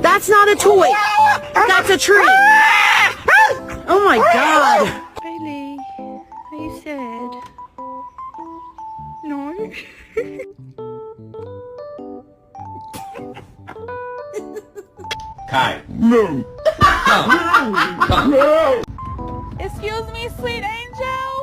That's not a toy. That's a tree. Oh my God. Bailey, are you sad? No? Kai. No. Come. Excuse me, sweet angel?